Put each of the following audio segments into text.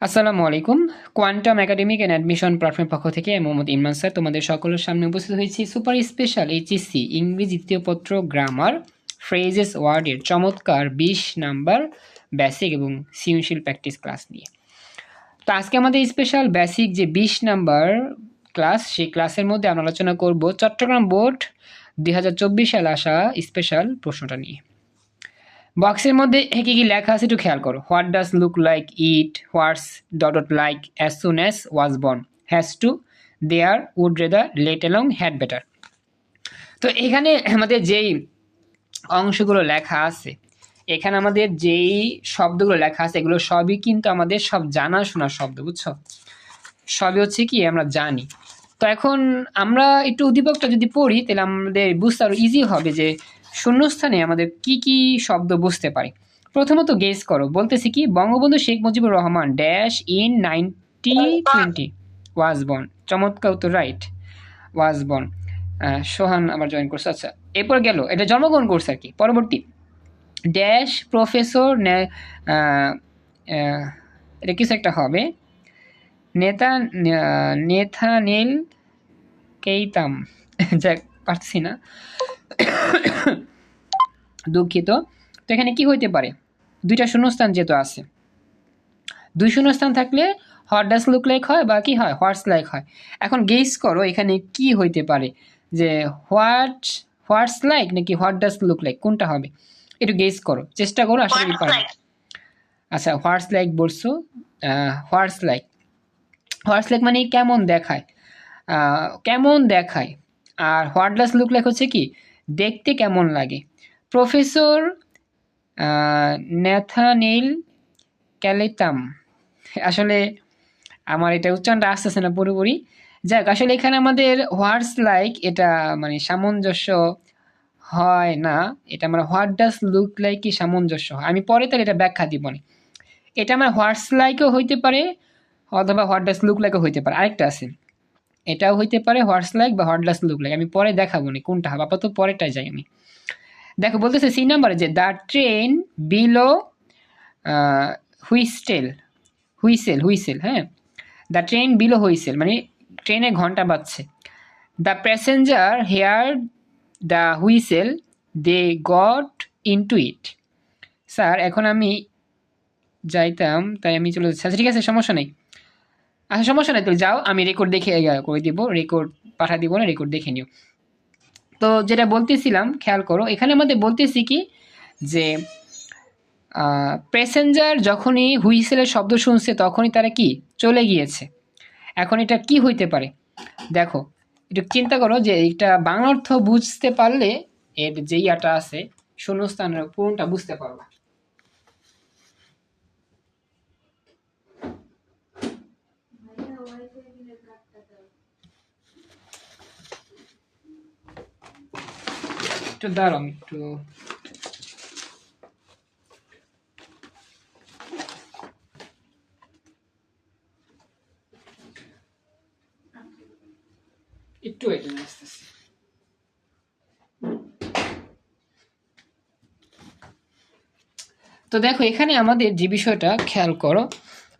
আসসালামু আলাইকুম। Quantum academic and admission প্ল্যাটফর্মের পক্ষ থেকে মোহাম্মদ ইমরান স্যার তোমাদের সকলের সামনে উপস্থিত হয়েছি সুপার স্পেশাল এইচএসসি ইংরেজি দ্বিতীয় পত্র গ্রামার ফ্রেজেস ওয়ার্ডের চমৎকার 20 নাম্বার বেসিক এবং সৃজনশীল প্র্যাকটিস ক্লাস নিয়ে। তো আজকে আমাদের স্পেশাল বেসিক যে 20 নাম্বার ক্লাস, সেই ক্লাসের মধ্যে আমরা আলোচনা করব চট্টগ্রাম বোর্ড 2024 সালে আসা স্পেশাল প্রশ্নটা নিয়ে। বক্সের মধ্যে কি কি লেখা আছে একটু খেয়াল করো। What does look like it, what's dot dot like as soon as was born, has to, there, would rather, let along, had better. তো এখানে আমাদের যেই অংশগুলো লেখা আছে, এখানে আমাদের যেই শব্দগুলো লেখা আছে এগুলো সবই কিন্তু আমাদের সব জানাশোনা শব্দ, বুঝছো? সবই হচ্ছে কি আমরা জানি। তো এখন আমরা একটু উদ্দীপকটা যদি পড়ি তাহলে আমাদের বুঝতে আরো ইজি হবে যে শূন্যস্থানে আমাদের কি কি শব্দ বুঝতে পারি। প্রথমত গেস করো, বলতেছি কি Bangabandhu Sheikh Mujibur Rahman dash in 1920 was born. চমৎকার উত্তর, রাইট, ওয়াজ বর্ন। সোহান আবার জয়েন করছে। আচ্ছা, এরপর গেল এটা জন্মগ্রহণ করছে আর কি। পরবর্তী ড্যাশ প্রফেসর, এটা কিছু একটা হবে, নেথানেল কেইতাম, যাক পারছি না, দুঃখিত। তো এখানে কি হইতে পারে, দুইটা শূন্যস্থান যেহেতু আছে, দুই শূন্যস্থান থাকলে হোয়াট ডাজ লুক লাইক হয় বা কি হয় হোয়াটস লাইক হয়। এখন গেস করো এখানে কি হইতে পারে, যে হোয়াটস লাইক নাকি হোয়াট ডাজ লুক লাইক, কোনটা হবে একটু গেস করো, চেষ্টা করো, আশা করি পারবে। আচ্ছা, হোয়াটস লাইক বলছো, হোয়াটস লাইক, হোয়াটস লাইক মানে কেমন দেখায়, কেমন দেখায়। আর হোয়াট ডাজ লুক লাইক হচ্ছে কি দেখতে কেমন লাগে। প্রফেসর ন্যাথানেল ক্যালেতাম, আসলে আমার এটা উচ্চারণটা আসতেছে না পুরোপুরি। যাক, আসলে এখানে আমাদের হোয়াটস লাইক এটা মানে সামঞ্জস্য হয় না, এটা আমরা হোয়াট ডাজ লুক লাইক কি সামঞ্জস্য হয়, আমি পরে তাহলে এটা ব্যাখ্যা দিব না। এটা আমার হোয়াটস লাইকও হইতে পারে অথবা হোয়াট ডাজ লুক লাইকও হইতে পারে। আরেকটা আছে, এটাও হইতে পারে হোয়াটস লাইক বা হোয়াট ডাজ লুক লাইক, আমি পরে দেখাবো না কোনটা হবে, আপাতত পরেরটাই যাই আমি। দেখো বলতেছে সি নাম্বারে যে the train blew whistle, whistle, হ্যাঁ, দ্য ট্রেন বিলো হুইসেল মানে ট্রেনে ঘন্টা বাজছে। The passenger hear the whistle, they got into it. Sir এখন আমি যাইতাম তাই আমি চলে যাচ্ছি। আচ্ছা ঠিক আছে, সমস্যা নেই, আচ্ছা সমস্যা নেই, তো যাও, আমি রেকর্ড দেখে করে দিব, রেকর্ড পাঠা দিব না, রেকর্ড দেখে নিও। তো যেটা বলতেছিলাম খেয়াল করো, এখানে আমাদের বলতেছি কি যে প্যাসেঞ্জার যখনই হুইসেলের শব্দ শুনছে তখনই তারা কি চলে গিয়েছে। এখন এটা কি হইতে পারে, দেখো একটু চিন্তা করো যে এটা বাংলা অর্থ বুঝতে পারলে এর যে ইয়াটা আছে শূন্যস্থানের পূরণটা বুঝতে পারবা। একটু দাঁড়াও, একটু একটু এখানে আসতেছি। তো দেখো এখানে আমাদের যে বিষয়টা খেয়াল করো,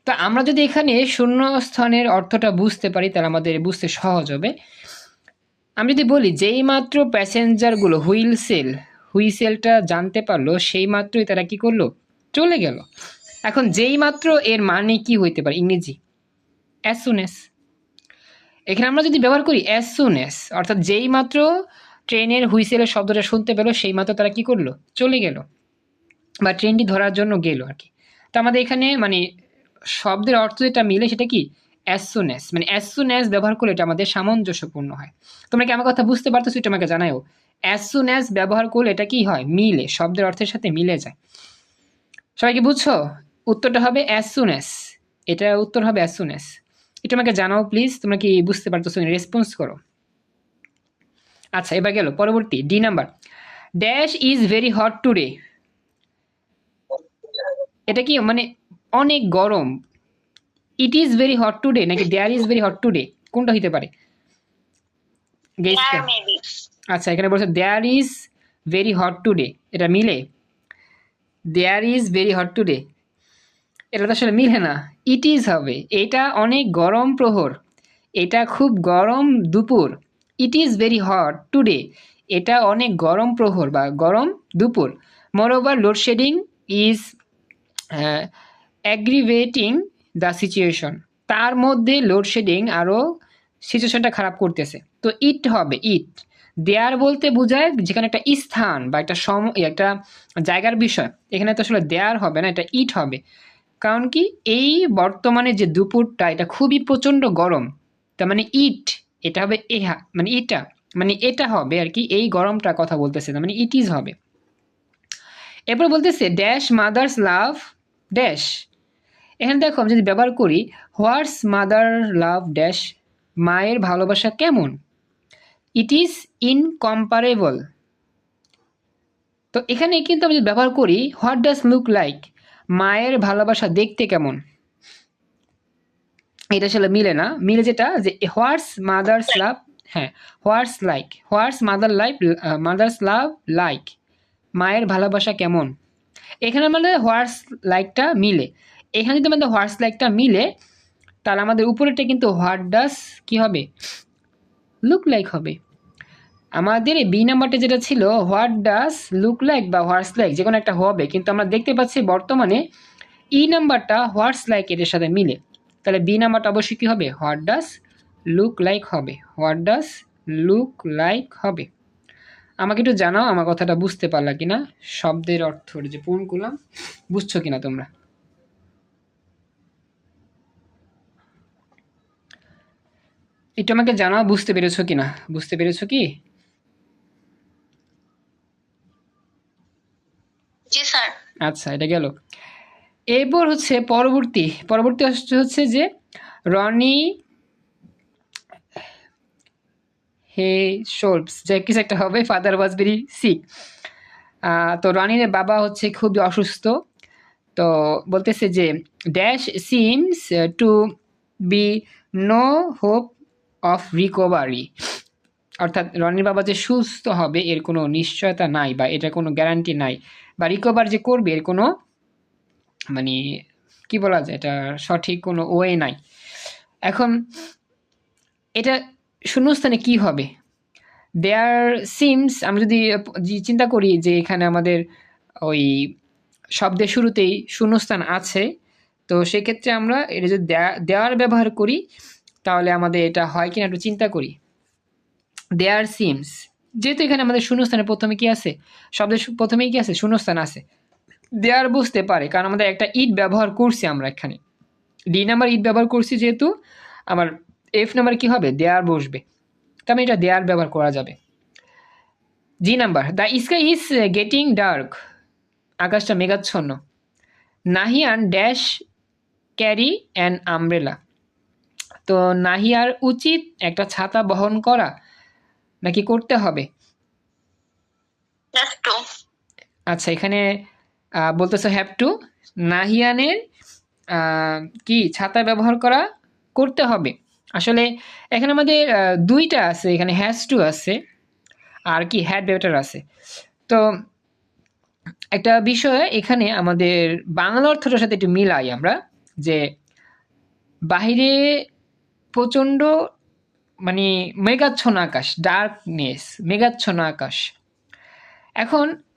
তা আমরা যদি এখানে শূন্যস্থানের অর্থটা বুঝতে পারি তাহলে আমাদের বুঝতে সহজ হবে। আমি যদি বলি যেই মাত্র প্যাসেঞ্জারগুলো হুইসেলটা জানতে পারলো সেই মাত্রই তারা কি করলো চলে গেল। এখন যেই মাত্র এর মানে কি হইতে পারে ইংরেজি অ্যাজ সুন অ্যাজ। এখানে আমরা যদি ব্যবহার করি অ্যাজ সুন অ্যাজ, অর্থাৎ যেই মাত্র ট্রেনের হুইসেলের শব্দটা শুনতে পেলো সেই মাত্র তারা কি করলো চলে গেল বা ট্রেনটি ধরার জন্য গেল আর কি। তো আমাদের এখানে মানে শব্দের অর্থ যেটা মিলে সেটা কি অ্যাজ সুন অ্যাজ, মানে অ্যাজ সুন অ্যাজ ব্যবহার করে এটা আমাদের সামঞ্জস্যপূর্ণ হয়। তোমরা কি আমার কথা বুঝতে পারতেছো, এটা আমাকে জানাও। অ্যাজ সুন অ্যাজ ব্যবহার করলে এটা কি হয় মিলে, শব্দের অর্থের সাথে মিলে যায়। সবাই কি বুঝছো? উত্তরটা হবে অ্যাজ সুন অ্যাজ, এটা উত্তর হবে অ্যাজ সুন অ্যাজ। এটা আমাকে জানাও প্লিজ, তোমরা কি বুঝতে পারতেছো, রেসপন্স করো। আচ্ছা এবার গেল পরবর্তী D number, dash is very hot today, এটা কি মানে অনেক গরম। It is very hot today নাকি there is very hot today, কোনটা হইতে পারে গেস করো। আচ্ছা এখানে বলছে there is very hot today, এটা মিলে there is very hot today. এটা তো আসলে মিলে না, ইট ইজ হবে। এটা অনেক গরম প্রহর, এটা খুব গরম দুপুর। It is very hot today, এটা অনেক গরম প্রহর বা গরম দুপুর। Moreover load shedding is aggravating the situation, তার মধ্যে লোডশেডিং আরও সিচুয়েশনটা খারাপ করতেছে। তো ইট হবে ইট। দেয়ার বলতে বোঝায় যেখানে একটা স্থান বা একটা একটা জায়গার বিষয়, এখানে তো আসলে দেয়ার হবে না, এটা ইট হবে। কারণ কি, এই বর্তমানে যে দুপুরটা এটা খুবই প্রচণ্ড গরম, তার মানে ইট, এটা হবে এহা মানে এটা, মানে এটা হবে আর কি, এই গরমটা কথা বলতেছে, তার মানে ইট ইজ হবে। এরপর বলতেছে ড্যাশ মাদার্স লাভ ড্যাশ। এখানে দেখো আমি যদি ব্যবহার করি হোয়াটস মাদার লাভ ড্যাশ, মায়ের ভালোবাসা কেমন, ইট ইজ ইনকম্পারেবল। তো এখানে কিন্তু আমি যদি ব্যবহার করি হোয়াট ডাজ লুক লাইক, মায়ের ভালোবাসা দেখতে কেমন, এটা আসলে মিলে না। মিলে যেটা যে হোয়াটস মাদার্স লাভ, হ্যাঁ হোয়াটস লাইক, হোয়াটস মাদার্স লাভ লাইক, মায়ের ভালোবাসা কেমন। এখানে আমাদের হোয়াটস লাইকটা মিলে, এখানে যদি আমাদের হোয়াটস লাইকটা মিলে তাহলে আমাদের উপরেরটা কিন্তু হোয়াট ডাস কি হবে, লুক লাইক হবে। আমাদের বি নাম্বারটা যেটা ছিল হোয়াট ডাস লুক লাইক বা হোয়াটস লাইক, যে কোনো একটা হবে, কিন্তু আমরা দেখতে পাচ্ছি বর্তমানে ই নাম্বারটা হোয়াটস লাইক এর সাথে মিলে, তাহলে বি নাম্বারটা অবশ্যই কী হবে, হোয়াট ডাস লুক লাইক হবে, হোয়াট ডাস লুক লাইক হবে। আমাকে একটু জানাও আমার কথাটা বুঝতে পারলা কিনা, শব্দের অর্থ যে পূরণ করলাম বুঝছো কিনা তোমরা। একটু আমাকে জানাও বুঝতে পেরেছো কিনা, বুঝতে পেরেছো কি? জি স্যার। আচ্ছা, এটা গেল। এরপর হচ্ছে পরবর্তী হচ্ছে যে রনি হে শোলস, যে কিছু একটা হবে, ফাদার ওয়াজ ভেরি সিক। তো রনির বাবা হচ্ছে খুবই অসুস্থ। তো বলতেছে যে dash seems to be no hope of recovery, অর্থাৎ রনির বাবা যে সুস্থ হবে এর কোনো নিশ্চয়তা নাই বা এটা কোনো গ্যারান্টি নাই, বা রিকভার যে করবে এর কোনো মানে কি বলা যায়, এটা সঠিক কোনো ওয়ে নাই। এখন এটা শূন্যস্থানে কি হবে, দেয়ার সিমস, আমরা যদি চিন্তা করি যে এখানে আমাদের ওই শব্দের শুরুতেই শূন্যস্থান আছে, তো সেক্ষেত্রে আমরা এটা যদি দেওয়ার ব্যবহার করি তাহলে আমাদের এটা হয় কিনা একটু চিন্তা করি। দেয়ার সিমস, যেহেতু এখানে আমাদের শূন্যস্থানের প্রথমে কি আছে, শব্দের প্রথমেই কি আছে, শূন্যস্থান আছে, দেয়ার বুঝতে পারে কারণ আমাদের একটা ইট ব্যবহার করছি আমরা এখানে, ডি নাম্বার ইট ব্যবহার করছি, যেহেতু আমার এফ নাম্বার কি হবে, দেয়ার বসবে, তার মানে এটা দেয়ার ব্যবহার করা যাবে। G number the sky is getting dark, আকাশটা মেঘাচ্ছন্ন। Nahiyan dash carry an umbrella, তো নাহিয়ার উচিত একটা ছাতা বহন করা নাকি করতে হবে, আচ্ছা এখানে বলতেছে হ্যাভ টু, নাহিয়ানের কি ছাতা ব্যবহার করা করতে হবে। আসলে এখানে আমাদের দুইটা আছে, এখানে হ্যাজ টু আছে আর কি হ্যাড বেটার আছে। তো একটা বিষয় এখানে আমাদের বাংলা অর্থটার সাথে একটু মিলাই আমরা, যে বাহিরে প্রচণ্ড মানে মেঘাচ্ছন্ন আকাশ, ডার্কনেস, মেঘাচ্ছন্ন আকাশ।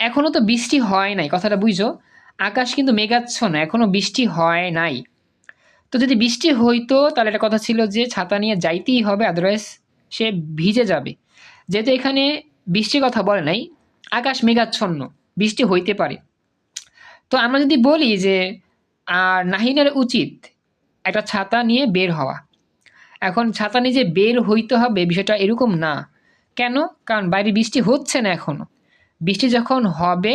এখনো তো বৃষ্টি হয় নাই, কথাটা বুঝো, আকাশ কিন্তু মেঘাচ্ছন্ন, এখনো বৃষ্টি হয় নাই। তো যদি বৃষ্টি হইতো তাহলে একটা কথা ছিল যে ছাতা নিয়ে যাইতেই হবে, আদারওয়াইজ সে ভিজে যাবে। যেহেতু এখানে বৃষ্টির কথা বলে নাই, আকাশ মেঘাচ্ছন্ন, বৃষ্টি হইতে পারে। তো আমরা যদি বলি যে আর নাহিনের উচিত একটা ছাতা নিয়ে বের হওয়া, এখন ছাতা নিয়ে যে বের হইতে হবে বিষয়টা এরকম না। কেন? কারণ বাইরে বৃষ্টি হচ্ছে না এখনো, বৃষ্টি যখন হবে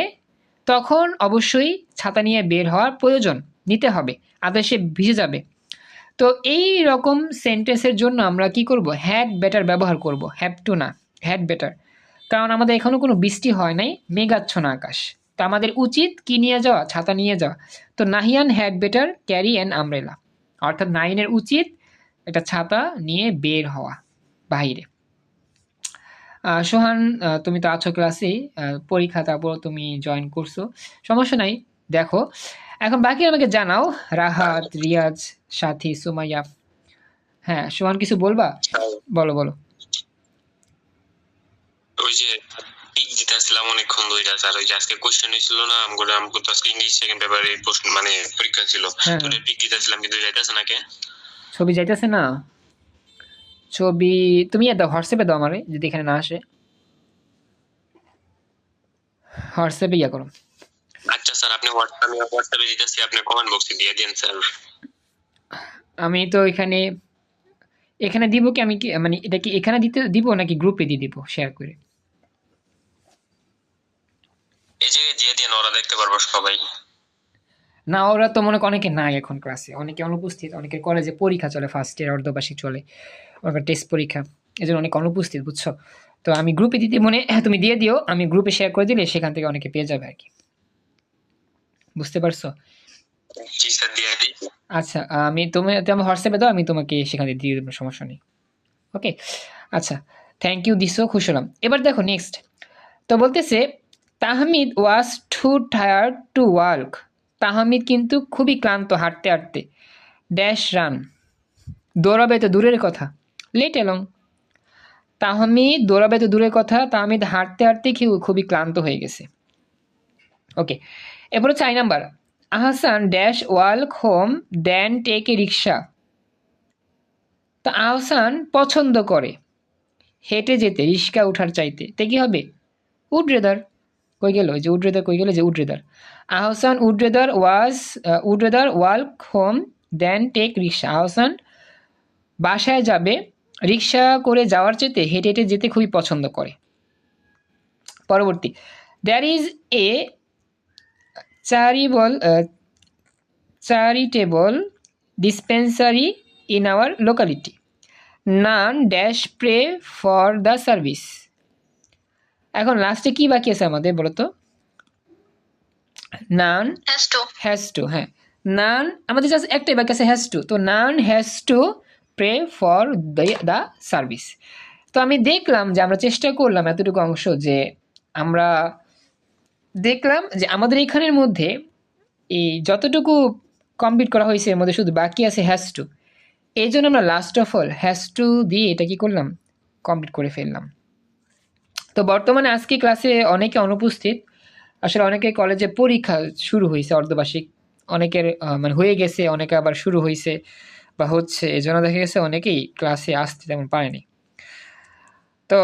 তখন অবশ্যই ছাতা নিয়ে বের হওয়ার প্রয়োজন নিতে হবে, আদারওয়াইজ সে ভিজে যাবে। তো এই রকম সেন্টেন্সের জন্য আমরা কি করব, হ্যাড বেটার ব্যবহার করব, হ্যাভ টু না, হ্যাড বেটার। কারণ আমাদের এখনো কোনো বৃষ্টি হয় নাই, মেঘাচ্ছন্ন আকাশ, তো আমাদের উচিত কি নিয়ে যাওয়া, ছাতা নিয়ে যাওয়া। তো Nahiyan had better carry an umbrella, অর্থাৎ নাহিনের উচিত একটা ছাতা নিয়ে বের হওয়া বাইরে। সোহান, তুমি তো আছো ক্লাসে, পরীক্ষা তারপর তুমি জয়েন করছো, সমস্যা নাই। দেখো এখন বাকি আমাকে জানাও, রাহাত, রিয়াজ, সাথী, সুমাইয়া। হ্যাঁ সোহান, কিছু বলবা? বলো বলো। ওই যে পিক দিতেছিলাম অনেকক্ষণ ধরে, স্যার ওই যে আজকে কোশ্চেন ছিল না আমগো তো আজকে ইংলিশ সেকেন্ড পেপারে প্রশ্ন মানে পরীক্ষা ছিল, তো পিক দিতেছিলাম কিন্তু যাইতেছে না কে? ছবি যাইতেছে না? ছবি তুমি দাও, হোয়াটসঅ্যাপে দাও আমারে, যদি এখানে না আসে হোয়াটসঅ্যাপে ইয়া করো। আচ্ছা স্যার, আপনি হোয়াটসঅ্যাপে দিতেছি, আপনি কমেন্ট বক্সে দিয়ে দেন স্যার। আমি তো এখানে এখানে দিব কি, আমি কি মানে এটা কি এখানে দিতে দিব নাকি গ্রুপে দিয়ে দিব শেয়ার করে? এই যে দিয়ে দেন, ওরা দেখতে পারবো সবাই। না ওরা তো মনে করে অনেকে নাই এখন ক্লাসে, অনেকে অনুপস্থিত, অনেকের কলেজে পরীক্ষা চলে, ফার্স্ট ইয়ার অর্ধবার্ষিক চলে, ওর টেস্ট পরীক্ষা, এই জন্য অনেক অনুপস্থিত, বুঝছো? তো আমি গ্রুপে দিতে মনে তুমি দিয়ে দিও, আমি গ্রুপে শেয়ার করে দিলে সেখান থেকে অনেকে পেয়ে যাবে আর কি, বুঝতে পারছো? জি স্যার, দিয়ে দিই। আচ্ছা আমি তুমি আমার হোয়াটসঅ্যাপে দাও, আমি তোমাকে সেখানে দিয়ে দেবো, সমস্যা নেই। ওকে আচ্ছা, থ্যাংক ইউ দিছো, খুশি হলাম। এবার দেখো নেক্সট, তো বলতেছে Tahmid was too tired to work. Tahmid কিন্তু খুবই ক্লান্ত হাঁটতে হাঁটতে, ড্যাশ রান, দৌড়াবে তো দূরের কথা, লেট এলং। তাহমিদ দৌড়াবে তো দূরের কথা, তাহমিদ হাঁটতে হাঁটতে খুবই ক্লান্ত হয়ে গেছে। ওকে, এরপরে 4 number, Ahsan dash work home then take a rickshaw. তা আহসান পছন্দ করে হেঁটে যেতে, রিক্সা উঠার চাইতে, তে কি হবে? Would rather. কই গেল যে উড রেদার, কই গেল যে would rather. Ahsan would rather work home then take rickshaw. Ahsan বাসায় যাবে রিক্সা করে যাওয়ার চেয়ে হেঁটে হেঁটে যেতে খুবই পছন্দ করে। পরবর্তী, there is a charitable dispensary in our locality. None dash pray for the service. এখন লাস্টে কি বাকি আছে আমাদের বলো তো? নান হ্যাজ টু, হ্যাঁ নান আমাদের জাস্ট একটাই বাকি আছে, হ্যাজ টু। তো nun has to pray for the service. তো আমি দেখলাম যে আমরা চেষ্টা করলাম এতটুকু অংশ, যে আমরা দেখলাম যে আমাদের এখানের মধ্যে এই যতটুকু কমপ্লিট করা হয়েছে এর মধ্যে শুধু বাকি আছে হ্যাজ টু। এই জন্য আমরা last of all has to দিয়ে এটা কি করলাম, কমপ্লিট করে ফেললাম। তো বর্তমানে আজকে ক্লাসে অনেকে অনুপস্থিত, আসলে অনেকে কলেজে পরীক্ষা শুরু হয়েছে অর্ধবার্ষিক, অনেকের মানে হয়ে গেছে, অনেকে আবার শুরু হয়েছে বা হচ্ছে, এই জন্য দেখা গেছে অনেকেই ক্লাসে আসতে তেমন পারেনি। তো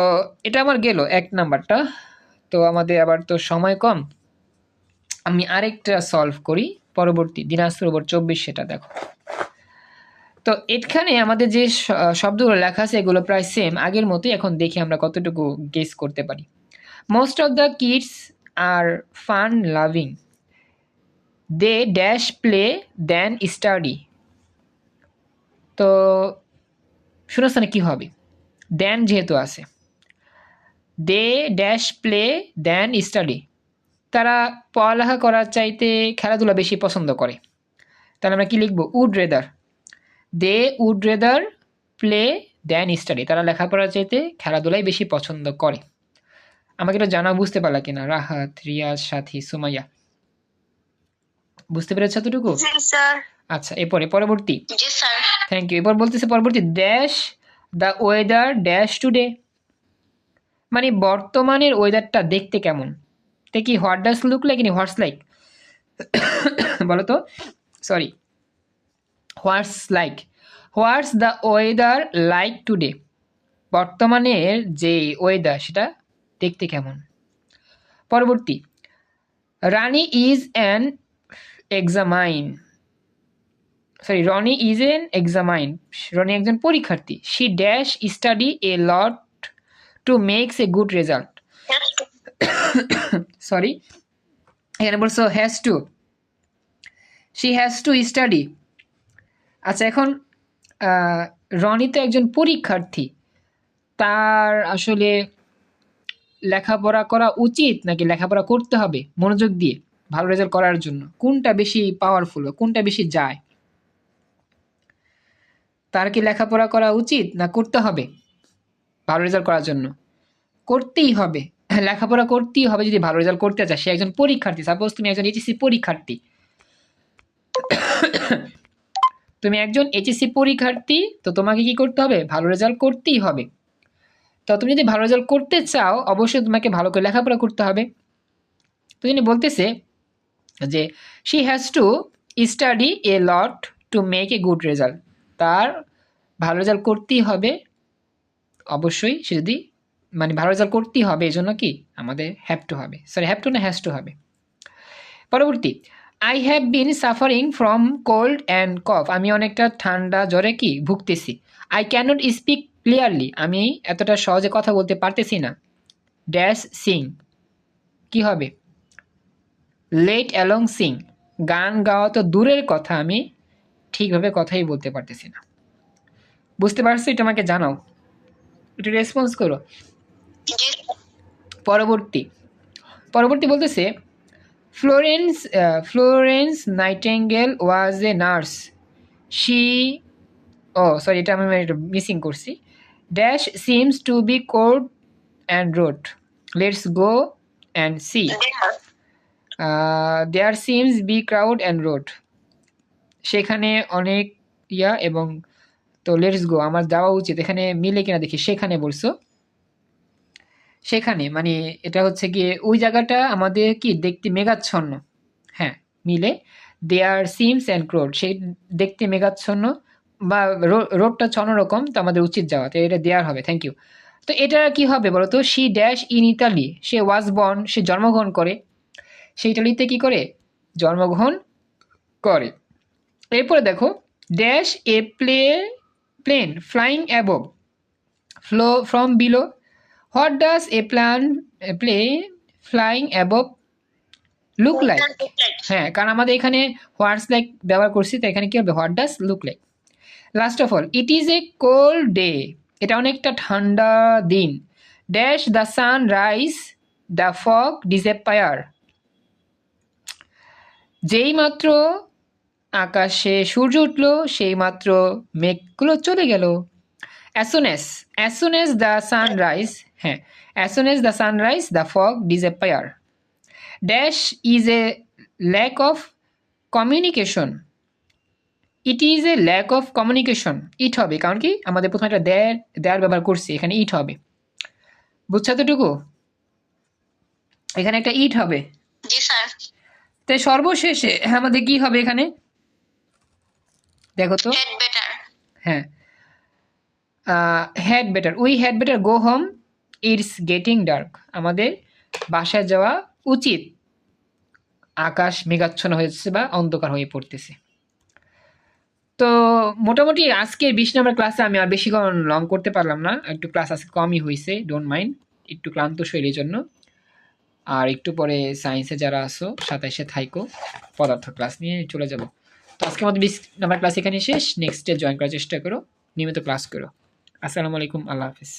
এটা আমার গেল 1 নাম্বারটা। তো আমাদের আবার তো সময় কম, আমি আরেকটা সলভ করি পরবর্তী দিনাজপুর 24, সেটা দেখো। তো এখানে আমাদের যে শব্দগুলো লেখা আছে এগুলো প্রায় সেম আগের মতোই, এখন দেখি আমরা কতটুকু গেস করতে পারি। Most of the kids are fun loving, they dash play then study. তো শূন্যস্থানে কি হবে? দেন যেহেতু আছে, they dash play then study, তারা পড়ালেখা করার চাইতে খেলাধুলা বেশি পছন্দ করে। তাহলে আমরা কি লিখবো? Would rather. They would rather play then study, তারা লেখাপড়ার চাইতে খেলাধুলাই বেশি পছন্দ করে। আমাকে এটা জানা, বুঝতে পারলা কিনা রাহাত, রিয়াজ, সাথী, সুমাইয়া? বুঝতে পেরেছ এতটুকু? আচ্ছা এরপরে পরবর্তী, থ্যাংক ইউ। এরপর বলতেছে পরবর্তী, dash the weather dash today, মানে বর্তমানের ওয়েদারটা দেখতে কেমন। তে কি what does look like, what's like বলো তো, sorry what's like, what's the weather like today, বর্তমানের যে ওয়েদার সেটা দেখতে কেমন। পরবর্তী, Rani is an examine, sorry Roni is an examine, Roni একজন পরীক্ষার্থী। She dash study a lot to makes a good result, sorry এখানে বলছো has to, she has to study. আচ্ছা এখন রনি তো একজন পরীক্ষার্থী, তার আসলে লেখাপড়া করা উচিত নাকি লেখাপড়া করতে হবে মনোযোগ দিয়ে ভালো রেজাল্ট করার জন্য, কোনটা বেশি পাওয়ারফুল, কোনটা বেশি যায়? তার কি লেখাপড়া করা উচিত না করতে হবে ভালো রেজাল্ট করার জন্য? করতেই হবে, লেখাপড়া করতেই হবে যদি ভালো রেজাল্ট করতে চায়। সে একজন পরীক্ষার্থী, সাপোজ তুমি একজন এইচএসসি পরীক্ষার্থী, তুমি একজন এইচএসসি পরীক্ষার্থী, তো তোমাকে কি করতে হবে? ভালো রেজাল্ট করতেই হবে। তো তুমি যদি ভালো রেজাল্ট করতে চাও অবশ্যই তোমাকে ভালো করে লেখাপড়া করতে হবে। তো তিনি বলতেছে যে she has to study a lot to make a good result. তার ভালো রেজাল্ট করতেই হবে অবশ্যই। সে যদি মানে ভালো রেজাল্ট করতেই হবে এই জন্য কি আমাদের হ্যাভ টু হবে, সরি হ্যাভ টু না হ্যাজ টু হবে। পরবর্তী, I have been suffering from cold and cough. আমি অনেকটা ঠান্ডা জ্বরে কি ভুগতেছি। I cannot speak clearly. আমি এতটা সহজে কথা বলতে পারতেছি না। ড্যাশ সিং, কি হবে? লেট অ্যালং সিং, গান গাওয়া তো দূরের কথা, আমি ঠিকভাবে কথাই বলতে পারতেছি না। বুঝতে পারছো? এটা আমাকে জানাও, একটু রেসপন্স করো। পরবর্তী বলতেছে Florence Nightingale was a nurse. She, sorry এটা আমি মিসিং করছি। Dash seems to be cold and road. Let's go and see. There seems be crowd and road. সেখানে অনেক এবং তো লেটস গো আমার যাওয়া উচিত। এখানে মিলে কিনা দেখি, সেখানে বলছো, সেখানে মানে এটা হচ্ছে গিয়ে ওই জায়গাটা আমাদের কি দেখতে মেঘাচ্ছন্ন। হ্যাঁ, মিলে দেয়ার সিমস অ্যান্ড ক্রাউড, সেই দেখতে মেঘাচ্ছন্ন বা রোডটা অন্যরকম, তো আমাদের উচিত যাওয়া, তো এটা দেয়ার হবে। Thank you. তো এটা কি হবে বলো তো? She dash in Italy. সে ওয়াজ বর্ন, সে জন্মগ্রহণ করে। সে ইটালিতে কি করে? জন্মগ্রহণ করে। এরপরে দেখো dash a plane flying above flow from below. What does a plane flying above look like? হ্যাঁ, কারণ আমাদের এখানে হোয়াটস লাইক ব্যবহার করছি, তো এখানে কি হবে? What does look like. Last of all, it is a cold day. এটা অনেকটা ঠান্ডা দিন। Dash the sun rise the fog disappear. যেই মাত্র আকাশে সূর্য উঠলো সেই মাত্র মেঘগুলো চলে গেল। as soon as the sunrise, হ্যাঁ, as soon as the sunrise the fog disappear. Dash is a lack of communication. It is a lack of communication. ইট হবে, কারণ কি আমাদের প্রথমে একটা দেয়ার ব্যবহার করছি, এখানে ইট হবে। বুঝছো এতটুকু? এখানে একটা ইট হবে। জি স্যার। তাই সর্বশেষে আমাদের কি হবে এখানে দেখো তো? হ্যাঁ, had better, we had better go home, it's getting dark. আমাদের বাসায় যাওয়া উচিত, আকাশ মেঘাচ্ছন্ন হয়েছে বা অন্ধকার হয়ে পড়তেছে। তো মোটামুটি আজকে 20 নম্বর ক্লাসে আমি আর বেশিক্ষণ লং করতে পারলাম না, একটু ক্লাস আজকে কমই হয়েছে, ডোন্ট মাইন্ড, একটু ক্লান্ত শরীরের জন্য। আর একটু পরে সায়েন্সে যারা আসো 27-এ থাইকো, পদার্থ ক্লাস নিয়ে চলে যাব। তো আজকের মতো 20 নম্বর ক্লাস এখানে শেষ। নেক্সট ডে জয়েন করার চেষ্টা করো, নিয়মিত ক্লাস করো। আসসালামু আলাইকুম, আল্লাহ হাফিজ।